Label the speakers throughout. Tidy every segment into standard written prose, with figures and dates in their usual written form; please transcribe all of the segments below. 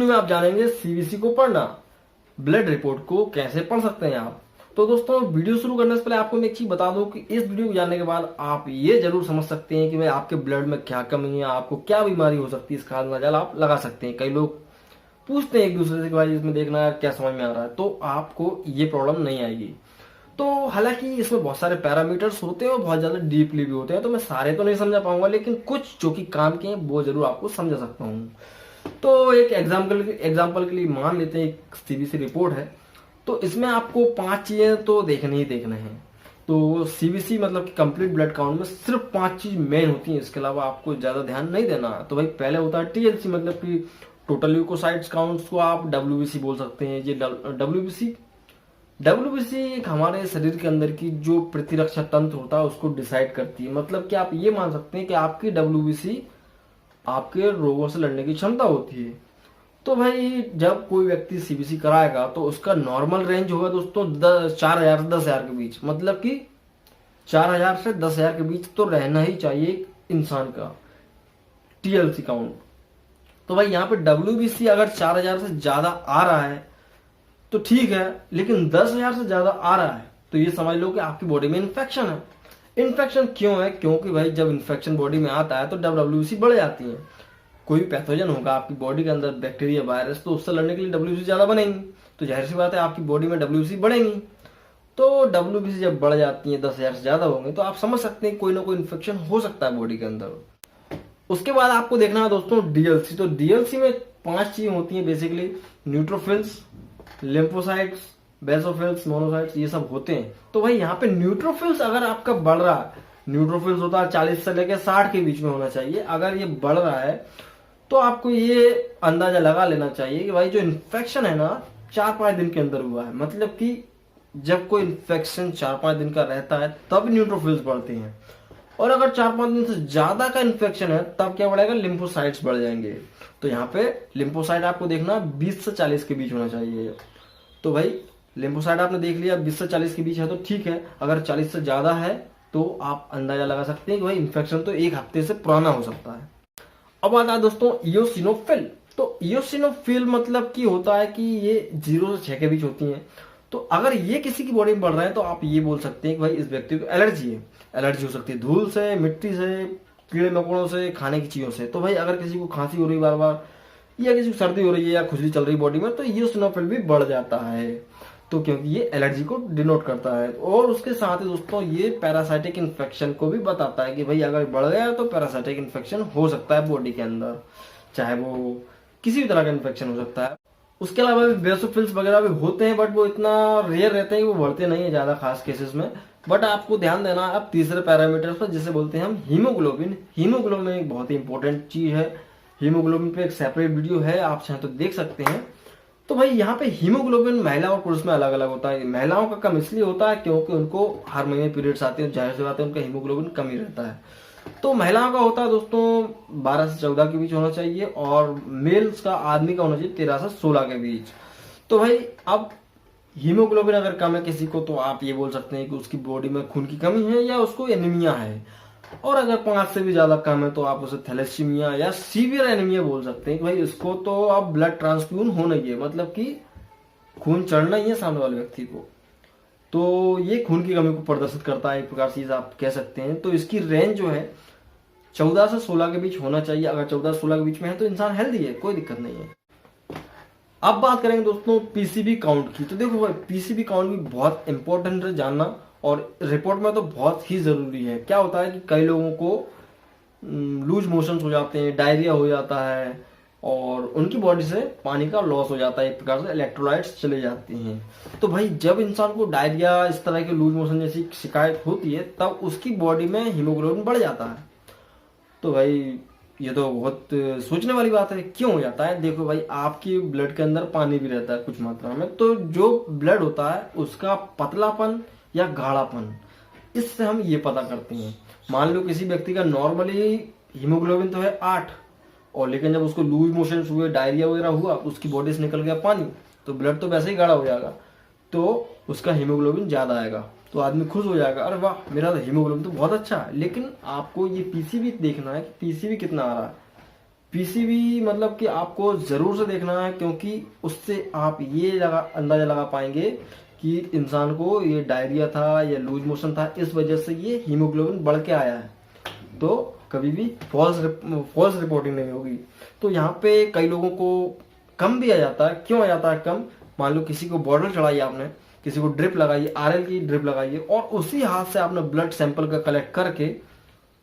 Speaker 1: में आप जानेंगे सीबीसी को पढ़ना, ब्लड रिपोर्ट को कैसे पढ़ सकते हैं आप। तो दोस्तों वीडियो शुरू करने से पहले आपको मैं एक चीज बता दूं कि इस वीडियो को जानने के बाद आप ये जरूर समझ सकते हैं कि भाई आपके ब्लड में क्या कमी है, आपको क्या बीमारी हो सकती है, इसका अंदाजा आप लगा सकते हैं। कई लोग पूछते हैं एक दूसरे से कि भाई इसमें देखना है क्या समझ में आ रहा है, तो आपको ये प्रॉब्लम नहीं आएगी। तो हालांकि इसमें बहुत सारे पैरामीटर्स होते हैं और बहुत ज्यादा डीपली भी होते हैं, तो मैं सारे तो नहीं समझा पाऊंगा, लेकिन कुछ जो कि काम के हैं वो जरूर आपको समझा सकता हूँ। तो एक एग्जाम्पल के लिए मान लेते हैं एक सीबीसी रिपोर्ट है, तो इसमें आपको 5 चीजें तो देखने ही देखने हैं। तो सीबीसी मतलब कि कंप्लीट ब्लड काउंट में सिर्फ 5 चीज मेन होती हैं, इसके अलावा आपको ज्यादा ध्यान नहीं देना। तो भाई पहले होता है टीएलसी, मतलब कि टोटल ल्यूकोसाइट्स काउंट्स को आप डब्ल्यूबीसी बोल सकते हैं। ये डब्ल्यूबीसी एक हमारे शरीर के अंदर की जो प्रतिरक्षा तंत्र होता है उसको डिसाइड करती है। मतलब कि आप ये मान सकते हैं कि आपकी डब्ल्यूबीसी आपके रोगों से लड़ने की क्षमता होती है। तो भाई जब कोई व्यक्ति सीबीसी कराएगा तो उसका नॉर्मल रेंज होगा दोस्तों 4,000 से 10,000 के बीच, मतलब कि 4,000 से 10,000 के बीच तो रहना ही चाहिए एक इंसान का टीएलसी काउंट। तो भाई यहाँ पे डब्ल्यूबीसी अगर 4,000 से ज्यादा आ रहा है तो ठीक है, लेकिन 10,000 से ज्यादा आ रहा है तो ये समझ लो कि आपकी बॉडी में इन्फेक्शन है। इन्फेक्शन क्यों है? क्योंकि भाई जब इन्फेक्शन बॉडी में आता है तो डब्ल्यूबीसी बढ़ जाती है। कोई भी पैथोजन होगा आपकी बॉडी के अंदर, बैक्टीरिया वायरस, तो उससे लड़ने के लिए डब्ल्यूबीसी ज्यादा बनेंगी, तो जाहिर सी बात है आपकी बॉडी में डब्ल्यूबीसी बढ़ेंगी। तो डब्ल्यूबीसी जब बढ़ जाती है 10,000 से ज्यादा होंगे तो आप समझ सकते हैं कोई ना कोई इन्फेक्शन हो सकता है बॉडी के अंदर। उसके बाद आपको देखना है दोस्तों डीएलसी। तो डीएलसी में 5 चीजें होती हैं basically, neutrophils, lymphocytes, basophils, monocytes, ये सब होते हैं। तो भाई यहाँ पे न्यूट्रोफिल्स अगर आपका बढ़ रहा है, न्यूट्रोफिल्स होता है 40 से लेकर 60 के बीच में होना चाहिए, अगर ये बढ़ रहा है तो आपको ये अंदाजा लगा लेना चाहिए कि भाई जो इन्फेक्शन है ना 4-5 दिन के अंदर हुआ है। मतलब कि जब कोई इन्फेक्शन 4-5 दिन का रहता है तब न्यूट्रोफिल्स बढ़ते हैं, और अगर 4-5 दिन से ज्यादा का इन्फेक्शन है तब क्या बढ़ेगा, लिम्फोसाइट्स बढ़ जाएंगे। तो यहाँ पे लिम्फोसाइट आपको देखना 20 से 40 के बीच होना चाहिए। तो भाई लिम्फोसाइट आपने देख लिया 20 से 40 के बीच है तो ठीक है, अगर 40 से ज्यादा है तो आप अंदाजा लगा सकते हैं कि भाई इन्फेक्शन तो 1 हफ्ते से पुराना हो सकता है। अब आता है दोस्तों इयोसिनोफिल। तो इयोसिनोफिल मतलब कि होता है कि ये 0 से 6 के बीच होती हैं। तो अगर ये किसी की बॉडी में बढ़ रहे हैं तो आप ये बोल सकते हैं कि भाई इस व्यक्ति को एलर्जी है। एलर्जी हो सकती है धूल से, मिट्टी से, कीड़े मकोड़ों से, खाने की चीजों से। तो भाई अगर किसी को खांसी हो रही बार बार, या किसी को सर्दी हो रही है या खुजली चल रही बॉडी में, तो इयोसिनोफिल भी बढ़ जाता है। तो क्योंकि ये एलर्जी को डिनोट करता है। और उसके साथ ही दोस्तों ये पैरासाइटिक इन्फेक्शन को भी बताता है कि भाई अगर बढ़ गया तो पैरासाइटिक इन्फेक्शन हो सकता है बॉडी के अंदर, चाहे वो किसी भी तरह का इन्फेक्शन हो सकता है। उसके अलावा भी बेसोफिल्स वगैरह भी होते हैं, बट वो इतना रेयर रहते हैं कि वो बढ़ते नहीं है ज्यादा खास केसेस में। बट आपको ध्यान देना है अब तीसरे पैरामीटर पर, जिसे बोलते हैं हम हीमोग्लोबिन। हीमोग्लोबिन एक बहुत ही इंपॉर्टेंट चीज है। हीमोग्लोबिन पे एक सेपरेट वीडियो है, आप चाहें तो देख सकते हैं। तो भाई यहाँ पे हीमोग्लोबिन महिला और पुरुष में अलग अलग होता है। महिलाओं का कम इसलिए होता है क्योंकि उनको हर महीने पीरियड्स आते हैं, जाहिर सी बात है उनका हीमोग्लोबिन कम ही रहता है। तो महिलाओं का होता है दोस्तों 12 से 14 के बीच होना चाहिए, और मेल्स का, आदमी का होना चाहिए 13 से 16 के बीच। तो भाई अब हीमोग्लोबिन अगर कम है किसी को तो आप ये बोल सकते हैं कि उसकी बॉडी में खून की कमी है या उसको एनीमिया है। और अगर 5 से भी ज्यादा कम है तो आप उसे थैलेसीमिया या सीवियर एनीमिया बोल सकते हैं कि भाई इसको तो अब ब्लड ट्रांसफ्यूजन होना ही है, मतलब कि खून चढ़ना ही है सामने वाले व्यक्ति को। तो ये खून की कमी को प्रदर्शित करता है, एक प्रकार से आप कह सकते हैं। तो इसकी रेंज जो है 14 से 16 के बीच होना चाहिए। अगर 14 से 16 के बीच में है तो इंसान हेल्दी है, कोई दिक्कत नहीं है। अब बात करेंगे दोस्तों पीसीबी काउंट की। तो देखो भाई पीसीबी काउंट भी बहुत इंपॉर्टेंट है जानना, और रिपोर्ट में तो बहुत ही जरूरी है। क्या होता है कि कई लोगों को लूज मोशंस हो जाते हैं, डायरिया हो जाता है, और उनकी बॉडी से पानी का लॉस हो जाता है, एक प्रकार से इलेक्ट्रोलाइट्स चले जाते हैं। तो भाई जब इंसान को डायरिया, इस तरह के लूज मोशन जैसी शिकायत होती है तब उसकी बॉडी में हीमोग्लोबिन बढ़ जाता है। तो भाई ये तो बहुत सोचने वाली बात है, क्यों हो जाता है? देखो भाई आपकी ब्लड के अंदर पानी भी रहता है कुछ मात्रा में, तो जो ब्लड होता है उसका पतलापन या गाढ़ापन, इससे हम ये पता करते हैं। मान लो किसी व्यक्ति का नॉर्मली हीमोग्लोबिन तो है 8, और लेकिन जब उसको लूज मोशन हुए, डायरिया वगैरह हुआ, उसकी बॉडी से निकल गया पानी, तो ब्लड तो वैसे ही गाढ़ा हो जाएगा, तो उसका हीमोग्लोबिन ज्यादा आएगा। तो आदमी खुश हो जाएगा, अरे वाह मेरा हीमोग्लोबिन तो बहुत अच्छा है। लेकिन आपको ये पीसीबी देखना है कि पीसीबी कितना आ रहा है। पीसीबी मतलब कि आपको जरूर से देखना है, क्योंकि उससे आप ये अंदाजा लगा पाएंगे कि इंसान को ये डायरिया था या लूज मोशन था, इस वजह से ये हीमोग्लोबिन बढ़ के आया है। तो कभी भी फॉल्स रिपोर्टिंग नहीं होगी। तो यहाँ पे कई लोगों को कम भी आ जाता है। क्यों आ जाता है कम? मान लो किसी को बॉटल चढ़ाई आपने, किसी को ड्रिप लगाई, आरएल की ड्रिप लगाई है, और उसी हाथ से आपने ब्लड सैंपल का कलेक्ट करके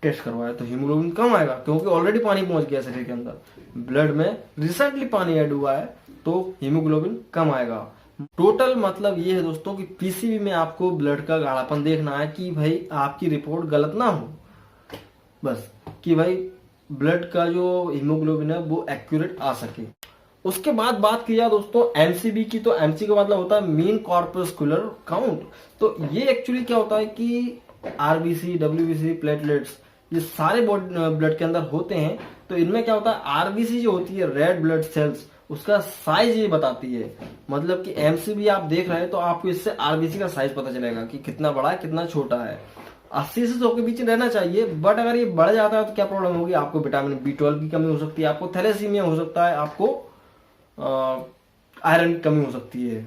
Speaker 1: टेस्ट करवाया, तो हीमोग्लोबिन कम आएगा, क्योंकि ऑलरेडी पानी पहुंच गया शरीर के अंदर, ब्लड में रिसेंटली पानी ऐड हुआ है, तो हीमोग्लोबिन कम आएगा। टोटल मतलब ये है दोस्तों कि पीसीबी में आपको ब्लड का गाढ़ापन देखना है कि भाई आपकी रिपोर्ट गलत ना हो, बस कि भाई ब्लड का जो हीमोग्लोबिन है वो एक्यूरेट आ सके। उसके बाद बात की जाए दोस्तों एमसीबी की, तो एमसी का मतलब होता है मीन कॉर्पस्कुलर काउंट। तो ये एक्चुअली क्या होता है कि आरबीसी, डब्ल्यूबीसी, प्लेटलेट्स, ये सारे ब्लड के अंदर होते हैं। तो इनमें क्या होता है, आरबीसी जो होती है रेड ब्लड सेल्स, उसका साइज ये बताती है। मतलब कि एमसीबी आप देख रहे हैं तो आपको इससे आरबीसी का साइज पता चलेगा कि कितना बड़ा है कितना छोटा है। 80 से 100 के बीच रहना चाहिए, बट अगर ये बढ़ जाता है तो क्या प्रॉब्लम होगी, आपको विटामिन B12 की कमी हो सकती है, आपको थैलेसीमिया हो सकता है, आपको आयरन की कमी हो सकती है।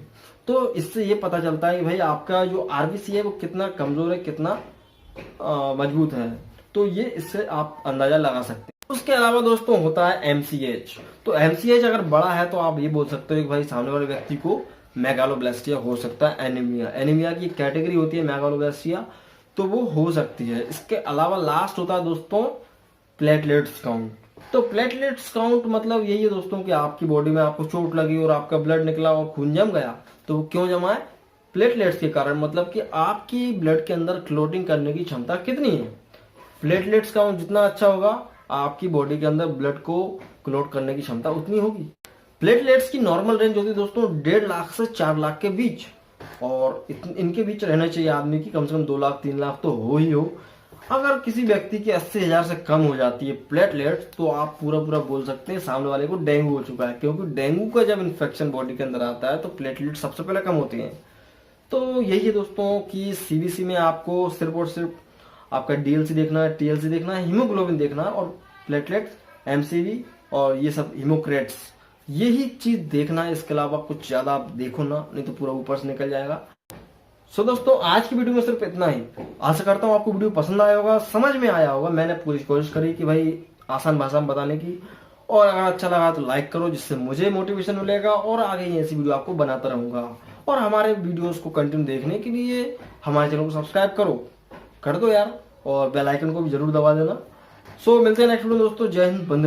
Speaker 1: तो इससे ये पता चलता है कि भाई आपका जो आरबीसी है वो कितना कमजोर है, कितना मजबूत है। तो ये इससे आप अंदाजा लगा सकते हैं। उसके अलावा दोस्तों होता है एमसीएच। तो एमसीएच अगर बड़ा है तो आप ये बोल सकते हो कि भाई सामने वाले व्यक्ति को मेगालोब्लास्टिया हो सकता है, एनीमिया। एनीमिया की कैटेगरी होती है मेगालोब्लास्टिया, तो वो हो सकती है। इसके अलावा लास्ट होता है दोस्तों प्लेटलेट्स काउंट। तो प्लेटलेट्स काउंट मतलब यही है दोस्तों कि आपकी बॉडी में आपको चोट लगी और आपका ब्लड निकला और खून जम गया, तो वो क्यों जमा है? प्लेटलेट्स के कारण। मतलब कि आपकी ब्लड के अंदर क्लोटिंग करने की क्षमता कितनी है। प्लेटलेट्स काउंट जितना अच्छा होगा, आपकी बॉडी के अंदर ब्लड को क्लोट करने की क्षमता उतनी होगी। प्लेटलेट्स की नॉर्मल रेंज होती है दोस्तों 1.5 लाख से 4 लाख के बीच, और इनके बीच रहना चाहिए आदमी की, कम से कम 2 लाख 3 लाख तो हो ही हो। अगर किसी व्यक्ति की 80,000 से कम हो जाती है प्लेटलेट्स, तो आप पूरा पूरा बोल सकते हैं सामने वाले को डेंगू हो चुका है, क्योंकि डेंगू का जब इन्फेक्शन बॉडी के अंदर आता है तो प्लेटलेट सबसे पहले कम होते हैं। तो यही है दोस्तों कि सीबीसी में आपको सिर्फ और सिर्फ आपका डीएलसी देखना है, टीएलसी देखना है, हीमोग्लोबिन देखना है, और प्लेटलेट्स, एमसीवी और ये सब हीमोक्रेट्स, यही चीज देखना है। इसके अलावा कुछ ज्यादा आप देखो ना, नहीं तो पूरा ऊपर से निकल जाएगा। सो दोस्तों आज की वीडियो में सिर्फ इतना ही। आशा करता हूँ आपको वीडियो पसंद आया होगा, समझ में आया होगा। मैंने पूरी कोशिश करी कि भाई आसान भाषा में बताने की, और अगर अच्छा लगा तो लाइक करो, जिससे मुझे मोटिवेशन मिलेगा और आगे ही ऐसी वीडियो आपको बनाता रहूंगा। और हमारे वीडियोस को कंटिन्यू देखने के लिए हमारे चैनल को सब्सक्राइब कर दो यार, और बेल आइकन को भी जरूर दबा देना। सो मिलते हैं नेक्स्ट वीडियो दोस्तों। जय हिंद, वंदे मातरम।